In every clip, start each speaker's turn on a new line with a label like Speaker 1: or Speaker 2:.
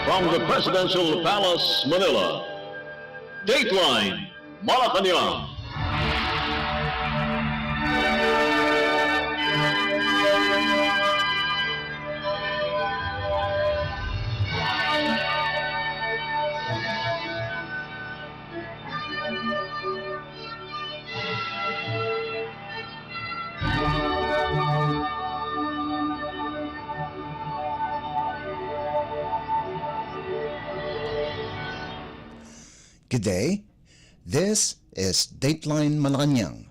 Speaker 1: From the Presidential Palace, Manila, Dateline Malacañang.
Speaker 2: Good day. This is Dateline Malacañang.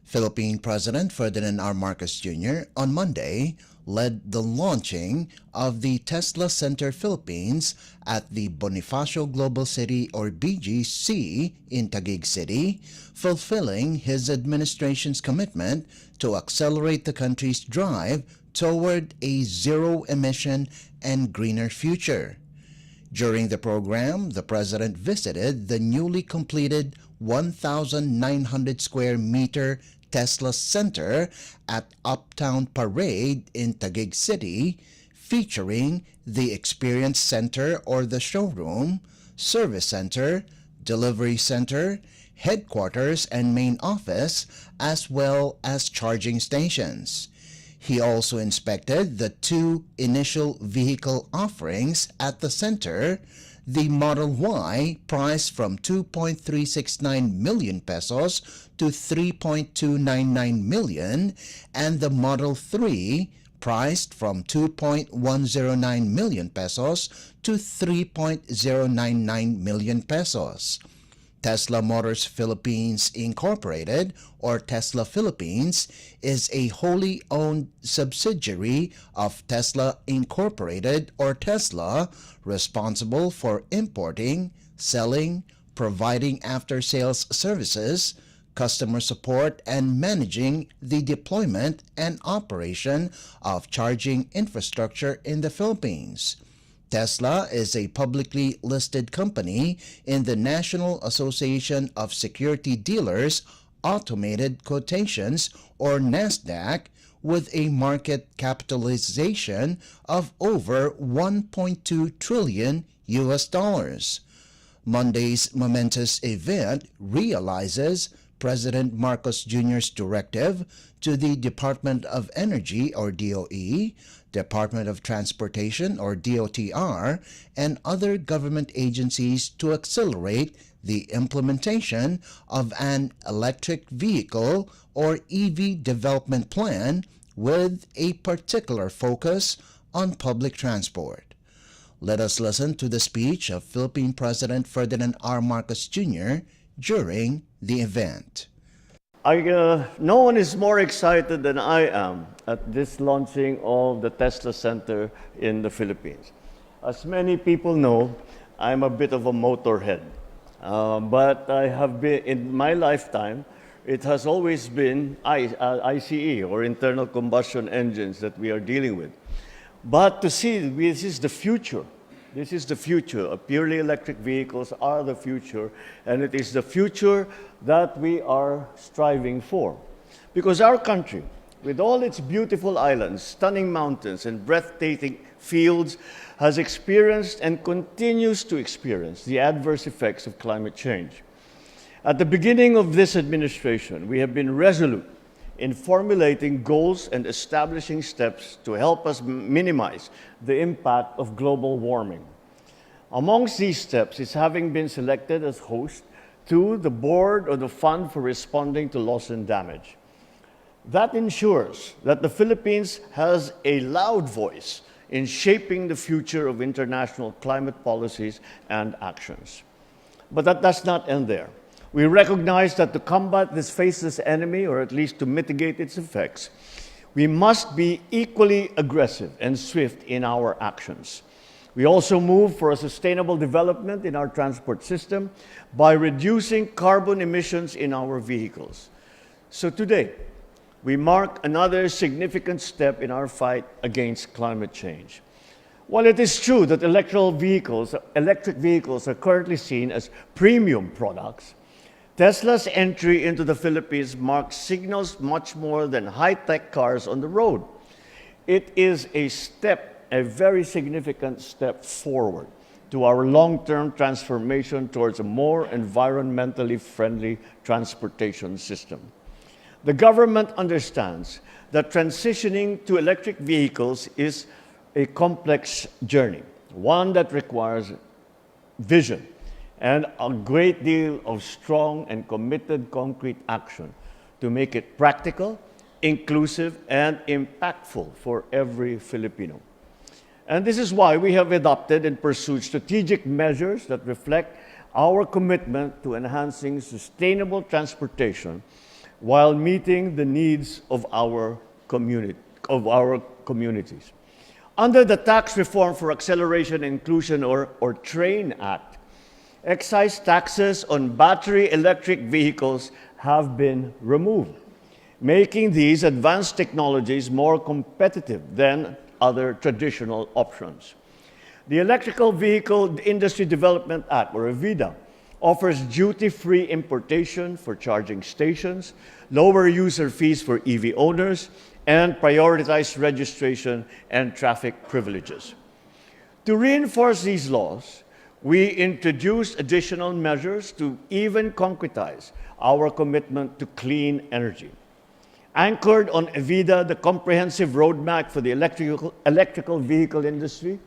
Speaker 2: Philippine President Ferdinand R. Marcos Jr. on Monday led the launching of the Tesla Center Philippines at the Bonifacio Global City or BGC in Taguig City, fulfilling his administration's commitment to accelerate the country's drive toward a zero-emission and greener future. During the program, the President visited the newly completed 1,900 square meter Tesla Center at Uptown Parade in Taguig City, featuring the Experience Center or the showroom, Service Center, Delivery Center, headquarters and main office, as well as charging stations. He also inspected the two initial vehicle offerings at the center, the Model Y priced from 2.369 million pesos to 3.299 million and the Model 3 priced from 2.109 million pesos to 3.099 million pesos. Tesla Motors Philippines Incorporated, or Tesla Philippines, is a wholly owned subsidiary of Tesla Incorporated, or Tesla, responsible for importing, selling, providing after-sales services, customer support, and managing the deployment and operation of charging infrastructure in the Philippines. Tesla is a publicly listed company in the National Association of Security Dealers Automated Quotations, or NASDAQ, with a market capitalization of over $1.2 trillion. Monday's momentous event realizes President Marcos Jr.'s directive to the Department of Energy, or DOE, Department of Transportation, or DOTR, and other government agencies to accelerate the implementation of an electric vehicle, or EV development plan with a particular focus on public transport. Let us listen to the speech of Philippine President Ferdinand R. Marcos Jr. during the event.
Speaker 3: No one is more excited than I am at this launching of the Tesla Center in the Philippines. As many people know, I'm a bit of a motorhead, but I have been, in my lifetime, it has always been ICE, or internal combustion engines, that we are dealing with. But to see, this is the future. This is the future. Purely electric vehicles are the future, and it is the future that we are striving for. Because our country, with all its beautiful islands, stunning mountains, and breathtaking fields, has experienced and continues to experience the adverse effects of climate change. At the beginning of this administration, we have been resolute in formulating goals and establishing steps to help us minimize the impact of global warming. Amongst these steps is having been selected as host to the board of the Fund for Responding to Loss and Damage. That ensures that the Philippines has a loud voice in shaping the future of international climate policies and actions. But that does not end there. We recognize that to combat this faceless enemy, or at least to mitigate its effects, we must be equally aggressive and swift in our actions. We also move for a sustainable development in our transport system by reducing carbon emissions in our vehicles. So today, we mark another significant step in our fight against climate change. While it is true that electric vehicles are currently seen as premium products, Tesla's entry into the Philippines signals much more than high-tech cars on the road. It is a step a very significant step forward to our long-term transformation towards a more environmentally friendly transportation system. The government understands that transitioning to electric vehicles is a complex journey, one that requires vision and a great deal of strong and committed concrete action to make it practical, inclusive, and impactful for every Filipino. And this is why we have adopted and pursued strategic measures that reflect our commitment to enhancing sustainable transportation while meeting the needs of our communities. Under the Tax Reform for Acceleration and Inclusion, or TRAIN Act, excise taxes on battery electric vehicles have been removed, making these advanced technologies more competitive than other traditional options. The Electrical Vehicle Industry Development Act, or EVIDA, offers duty-free importation for charging stations, lower user fees for EV owners, and prioritized registration and traffic privileges. To reinforce these laws, we introduced additional measures to even concretize our commitment to clean energy. Anchored on EVIDA, the comprehensive roadmap for the electrical vehicle industry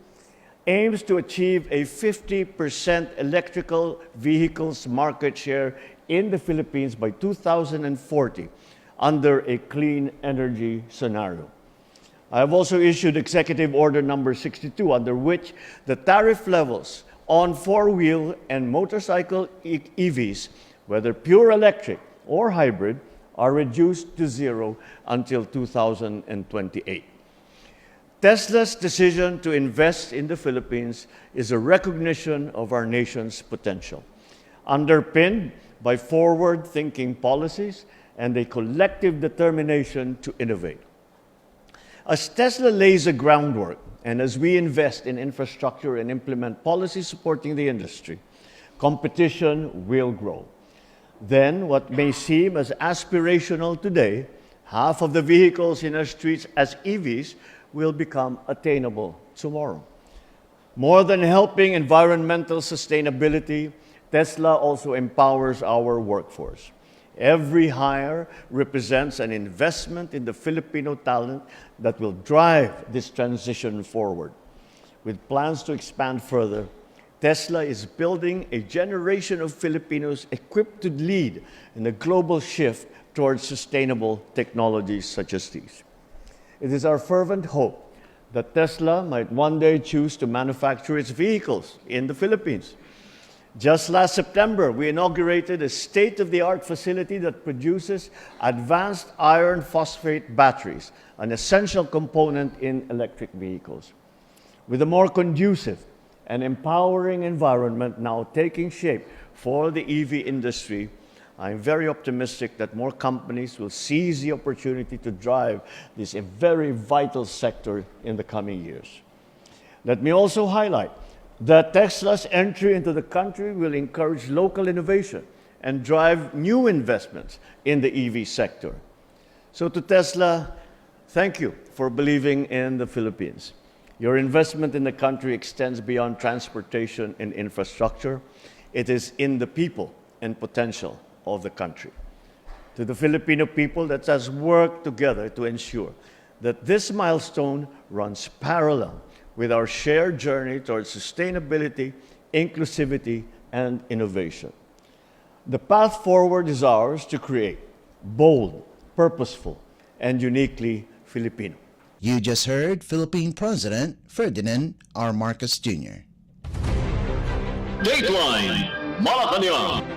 Speaker 3: aims to achieve a 50% electrical vehicles market share in the Philippines by 2040 under a clean energy scenario. I have also issued Executive Order number 62, under which the tariff levels on four-wheel and motorcycle EVs, whether pure electric or hybrid, are reduced to zero until 2028. Tesla's decision to invest in the Philippines is a recognition of our nation's potential, underpinned by forward-thinking policies and a collective determination to innovate. As Tesla lays the groundwork and as we invest in infrastructure and implement policies supporting the industry, competition will grow. Then what may seem as aspirational today, half of the vehicles in our streets as EVs, will become attainable tomorrow. More than helping environmental sustainability, Tesla also empowers our workforce. Every hire represents an investment in the Filipino talent that will drive this transition forward. With plans to expand further, Tesla is building a generation of Filipinos equipped to lead in the global shift towards sustainable technologies such as these. It is our fervent hope that Tesla might one day choose to manufacture its vehicles in the Philippines. Just last September, we inaugurated a state-of-the-art facility that produces advanced iron phosphate batteries, an essential component in electric vehicles. With a more conducive and empowering environment now taking shape for the EV industry, I'm very optimistic that more companies will seize the opportunity to drive this very vital sector in the coming years. Let me also highlight that Tesla's entry into the country will encourage local innovation and drive new investments in the EV sector. So to Tesla, thank you for believing in the Philippines. Your investment in the country extends beyond transportation and infrastructure. It is in the people and potential of the country. To the Filipino people, let us work together to ensure that this milestone runs parallel with our shared journey towards sustainability, inclusivity, and innovation. The path forward is ours to create bold, purposeful, and uniquely Filipino.
Speaker 2: You just heard Philippine President Ferdinand R. Marcos Jr.
Speaker 1: Dateline Malacañang.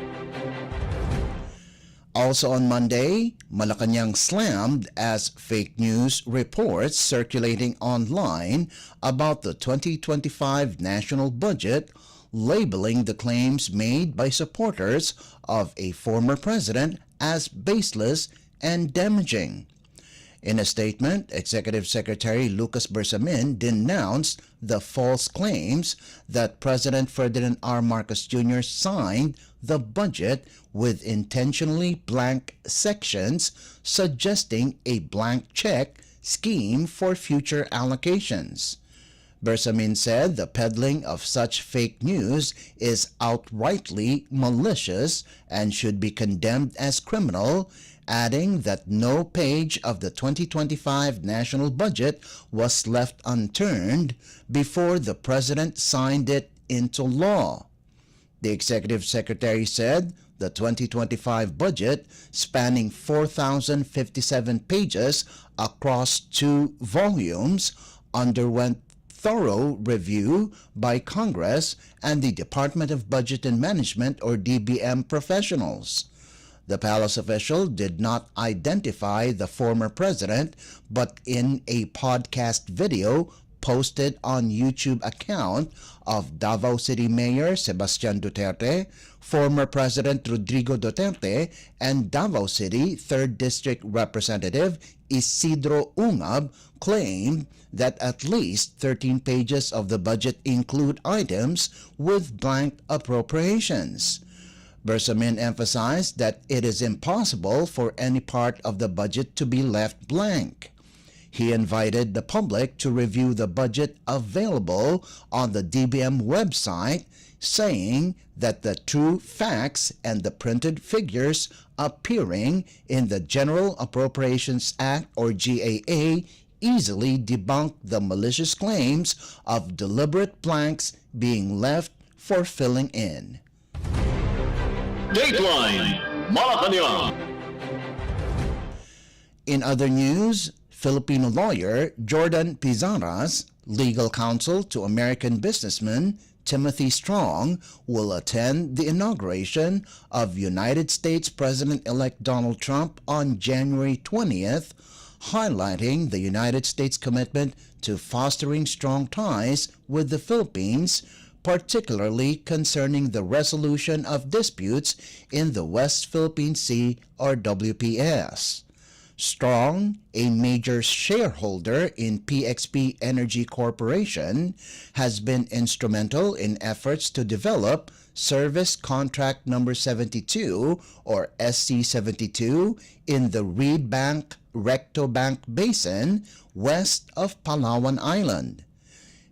Speaker 2: Also on Monday, Malacañang slammed as fake news reports circulating online about the 2025 national budget, labeling the claims made by supporters of a former president as baseless and damaging. In a statement, Executive Secretary Lucas Bersamin denounced the false claims that President Ferdinand R. Marcos Jr. signed the budget with intentionally blank sections, suggesting a blank check scheme for future allocations. Bersamin said the peddling of such fake news is outrightly malicious and should be condemned as criminal, adding that no page of the 2025 national budget was left unturned before the president signed it into law. The executive secretary said the 2025 budget, spanning 4,057 pages across 2 volumes, underwent thorough review by Congress and the Department of Budget and Management or DBM professionals. The palace official did not identify the former president, but in a podcast video posted on YouTube account of Davao City Mayor Sebastian Duterte, former President Rodrigo Duterte, and Davao City 3rd District Representative Isidro Ungab claimed that at least 13 pages of the budget include items with blank appropriations. Bersamin emphasized that it is impossible for any part of the budget to be left blank. He invited the public to review the budget available on the DBM website, saying that the true facts and the printed figures appearing in the General Appropriations Act or GAA easily debunk the malicious claims of deliberate blanks being left for filling in.
Speaker 1: Dateline Malacañang.
Speaker 2: In other news, Filipino lawyer Jordan Pizarras, legal counsel to American businessman Timothy Strong, will attend the inauguration of United States President-elect Donald Trump on January 20th, highlighting the United States' commitment to fostering strong ties with the Philippines, particularly concerning the resolution of disputes in the West Philippine Sea or WPS. Strong, a major shareholder in PXP Energy Corporation, has been instrumental in efforts to develop Service Contract Number 72 or SC-72 in the Reed Bank Recto Bank Basin west of Palawan Island.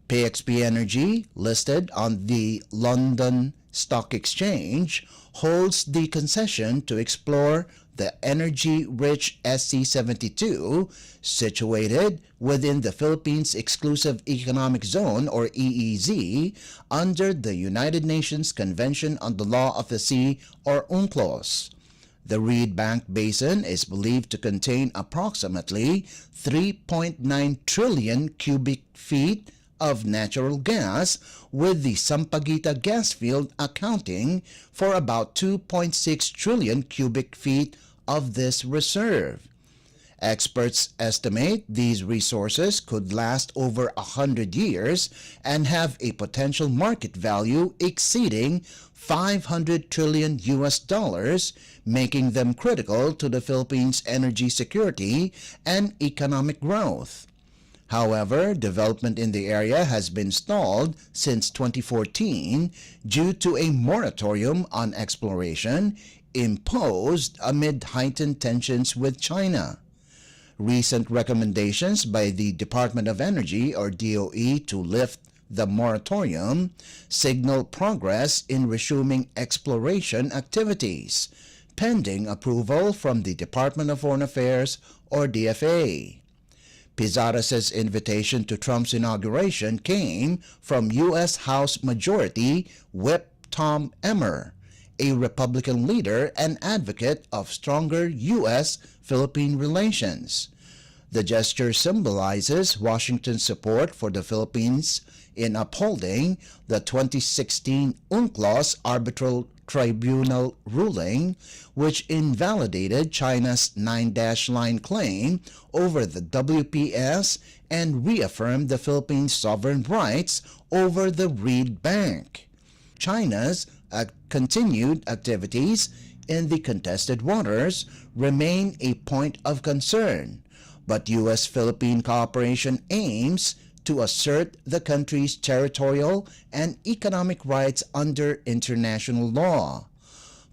Speaker 2: PXP Energy, listed on the London Stock Exchange, holds the concession to explore the energy-rich SC-72 situated within the Philippines Exclusive Economic Zone or EEZ under the United Nations Convention on the Law of the Sea or UNCLOS. The Reed Bank Basin is believed to contain approximately 3.9 trillion cubic feet of natural gas, with the Sampaguita gas field accounting for about 2.6 trillion cubic feet of this reserve. Experts estimate these resources could last over 100 years and have a potential market value exceeding $500 trillion, making them critical to the Philippines' energy security and economic growth. However, development in the area has been stalled since 2014 due to a moratorium on exploration imposed amid heightened tensions with China. Recent recommendations by the Department of Energy or DOE to lift the moratorium signal progress in resuming exploration activities, pending approval from the Department of Foreign Affairs or DFA. Pizarras' invitation to Trump's inauguration came from U.S. House Majority Whip Tom Emmer, a Republican leader and advocate of stronger U.S.-Philippine relations. The gesture symbolizes Washington's support for the Philippines in upholding the 2016 UNCLOS Arbitral Tribunal ruling, which invalidated China's 9-line claim over the WPS and reaffirmed the Philippines' sovereign rights over the Reed Bank. China's continued activities in the contested waters remain a point of concern, but U.S.-Philippine cooperation aims to assert the country's territorial and economic rights under international law.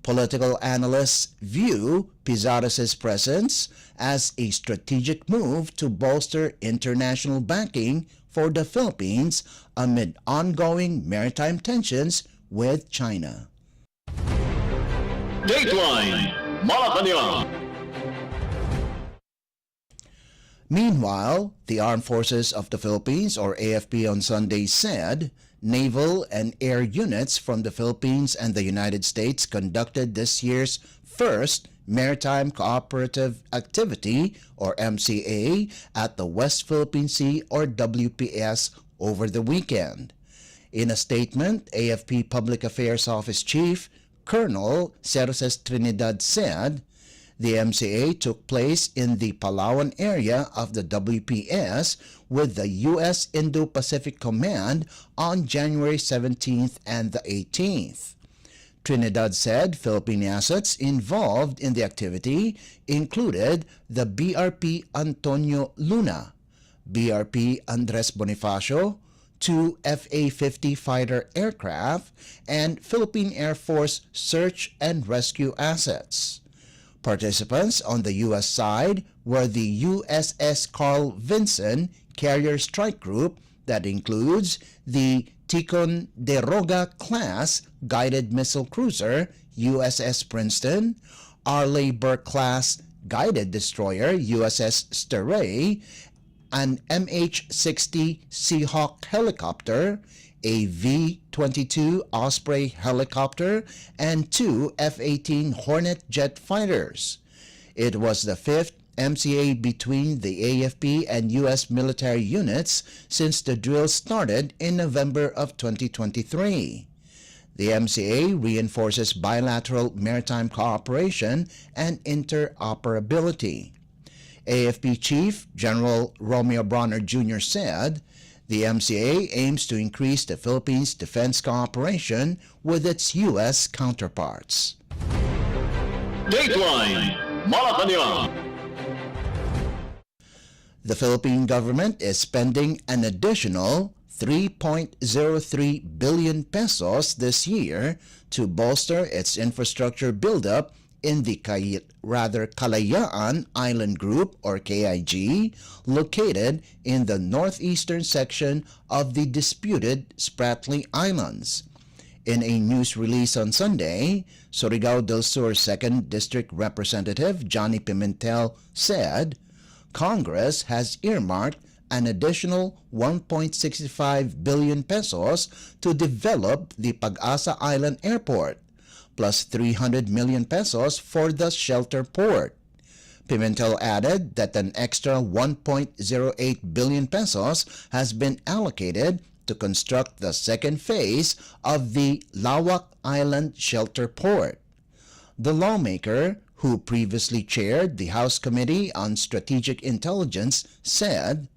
Speaker 2: Political analysts view Pizarras' presence as a strategic move to bolster international backing for the Philippines amid ongoing maritime tensions with China.
Speaker 1: Dateline Malacañang.
Speaker 2: Meanwhile, the Armed Forces of the Philippines, or AFP, on Sunday said naval and air units from the Philippines and the United States conducted this year's first Maritime Cooperative Activity, or MCA, at the West Philippine Sea, or WPS, over the weekend. In a statement, AFP Public Affairs Office Chief Colonel Cerces Trinidad said, the MCA took place in the Palawan area of the WPS with the U.S. Indo-Pacific Command on January 17th and the 18th. Trinidad said Philippine assets involved in the activity included the BRP Antonio Luna, BRP Andres Bonifacio, 2 FA-50 fighter aircraft, and Philippine Air Force search and rescue assets. Participants on the U.S. side were the USS Carl Vinson Carrier Strike Group that includes the Ticonderoga class guided missile cruiser USS Princeton, Arleigh Burke class guided destroyer USS Stray, an MH-60 Seahawk helicopter, a V-22 Osprey helicopter, and 2 F-18 Hornet jet fighters. It was the fifth MCA between the AFP and U.S. military units since the drill started in November of 2023. The MCA reinforces bilateral maritime cooperation and interoperability. AFP Chief General Romeo Bronner Jr. said, the MCA aims to increase the Philippines' defense cooperation with its U.S. counterparts.
Speaker 1: Dateline Malacañang.
Speaker 2: The Philippine government is spending an additional 3.03 billion pesos this year to bolster its infrastructure buildup in the Kalayaan Island Group, or KIG, located in the northeastern section of the disputed Spratly Islands. In a news release on Sunday, Surigao del Sur 2nd District Representative Johnny Pimentel said, Congress has earmarked an additional 1.65 billion pesos to develop the Pag-asa Island Airport, plus 300 million pesos for the shelter port. Pimentel added that an extra 1.08 billion pesos has been allocated to construct the second phase of the Lawak Island Shelter Port. The lawmaker, who previously chaired the House Committee on Strategic Intelligence, said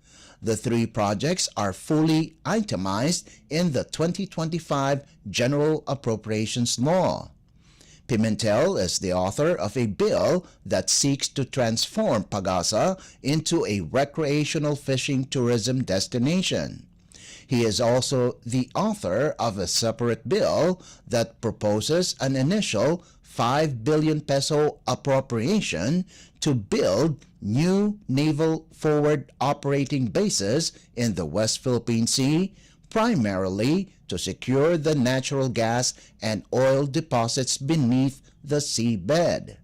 Speaker 2: the three projects are fully itemized in the 2025 General Appropriations Law. Pimentel is the author of a bill that seeks to transform Pag-asa into a recreational fishing tourism destination. He is also the author of a separate bill that proposes an initial 5 billion peso appropriation to build new naval forward operating bases in the West Philippine Sea, primarily to secure the natural gas and oil deposits beneath the seabed.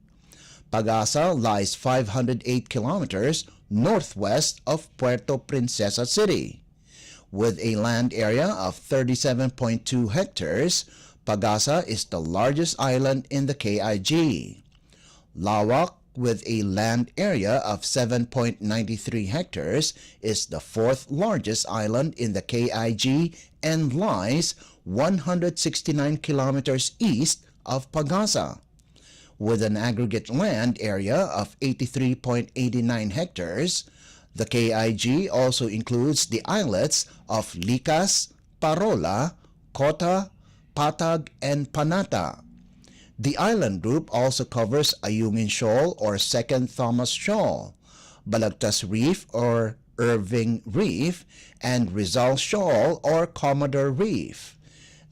Speaker 2: Pag-asa lies 508 kilometers northwest of Puerto Princesa City. With a land area of 37.2 hectares, Pag-asa is the largest island in the KIG. Lawak, with a land area of 7.93 hectares, is the fourth largest island in the KIG and lies 169 kilometers east of Pag-asa. With an aggregate land area of 83.89 hectares, the KIG also includes the islets of Likas, Parola, Kota, Patag, and Panata. The island group also covers Ayungin Shoal or Second Thomas Shoal, Balagtas Reef or Irving Reef, and Rizal Shoal or Commodore Reef.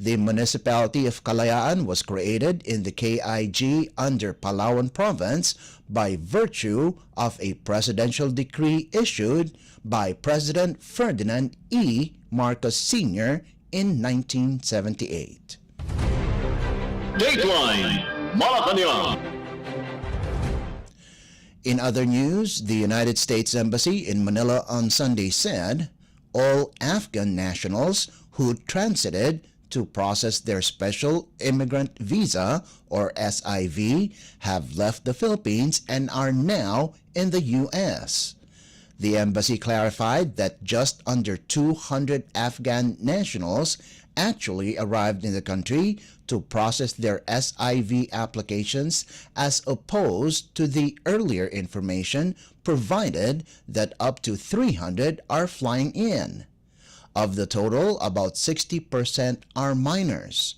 Speaker 2: The municipality of Kalayaan was created in the KIG under Palawan Province by virtue of a presidential decree issued by President Ferdinand E. Marcos Sr. in 1978.
Speaker 1: Dateline Malacañang.
Speaker 2: In other news, the United States Embassy in Manila on Sunday said all Afghan nationals who transited to process their Special Immigrant Visa, or SIV, have left the Philippines and are now in the U.S. The embassy clarified that just under 200 Afghan nationals actually arrived in the country to process their SIV applications, as opposed to the earlier information provided that up to 300 are flying in. Of the total, about 60% are minors.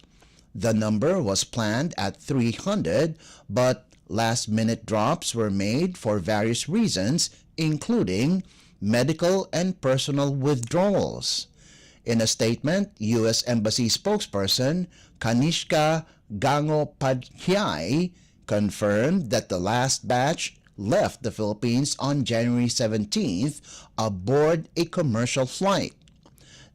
Speaker 2: The number was planned at 300, but last-minute drops were made for various reasons, including medical and personal withdrawals. In a statement, U.S. Embassy spokesperson Kanishka Gangopadhyay confirmed that the last batch left the Philippines on January 17th aboard a commercial flight.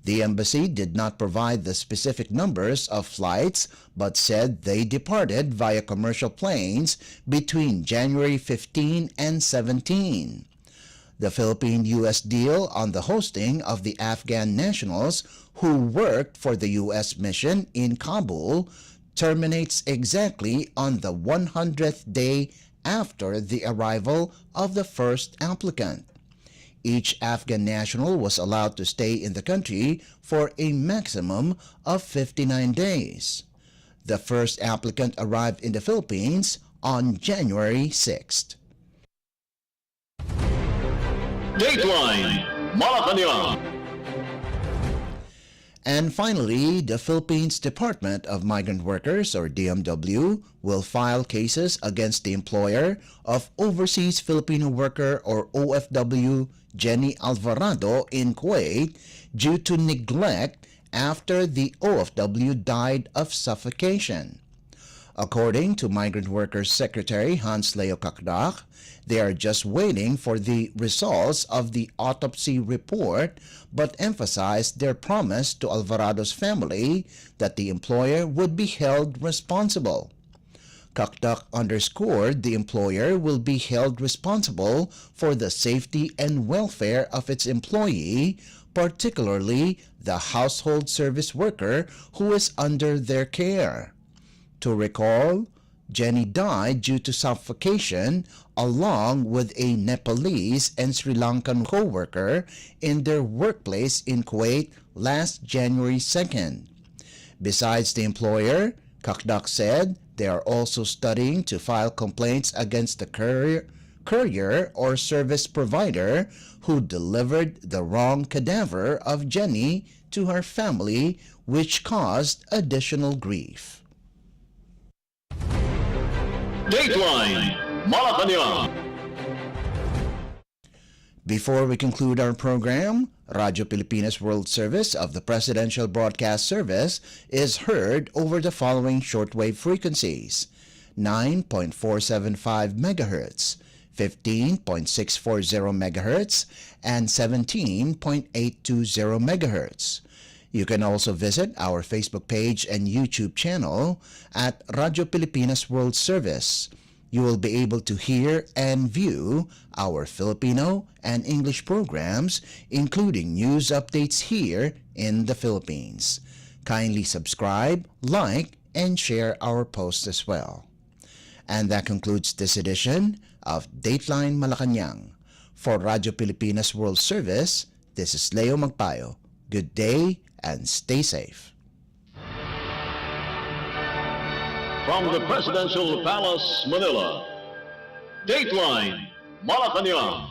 Speaker 2: The embassy did not provide the specific numbers of flights, but said they departed via commercial planes between January 15 and 17. The Philippine-U.S. deal on the hosting of the Afghan nationals who worked for the U.S. mission in Kabul terminates exactly on the 100th day after the arrival of the first applicant. Each Afghan national was allowed to stay in the country for a maximum of 59 days. The first applicant arrived in the Philippines on January 6th.
Speaker 1: Dateline Malacañang.
Speaker 2: And finally, the Philippines Department of Migrant Workers, or DMW, will file cases against the employer of overseas Filipino worker, or OFW, Jenny Alvarado in Kuwait due to neglect after the OFW died of suffocation. According to Migrant Workers Secretary Hans Leo Magpayo, they are just waiting for the results of the autopsy report, but emphasized their promise to Alvarado's family that the employer would be held responsible. Kakdak underscored the employer will be held responsible for the safety and welfare of its employee, particularly the household service worker who is under their care. To recall, Jenny died due to suffocation along with a Nepalese and Sri Lankan co-worker in their workplace in Kuwait last January 2nd. Besides the employer, Kakdak said they are also studying to file complaints against the courier or service provider who delivered the wrong cadaver of Jenny to her family, which caused additional grief.
Speaker 1: Dateline Malacañang.
Speaker 2: Before we conclude our program, Radyo Pilipinas World Service of the Presidential Broadcast Service is heard over the following shortwave frequencies: 9.475 MHz, 15.640 MHz, and 17.820 MHz. You can also visit our Facebook page and YouTube channel at Radyo Pilipinas World Service. You will be able to hear and view our Filipino and English programs, including news updates here in the Philippines. Kindly subscribe, like, and share our posts as well. And that concludes this edition of Dateline Malacañang. For Radyo Pilipinas World Service, this is Leo Magpayo. Good day and stay safe.
Speaker 1: From the Presidential Palace, Manila, Dateline Malacañang.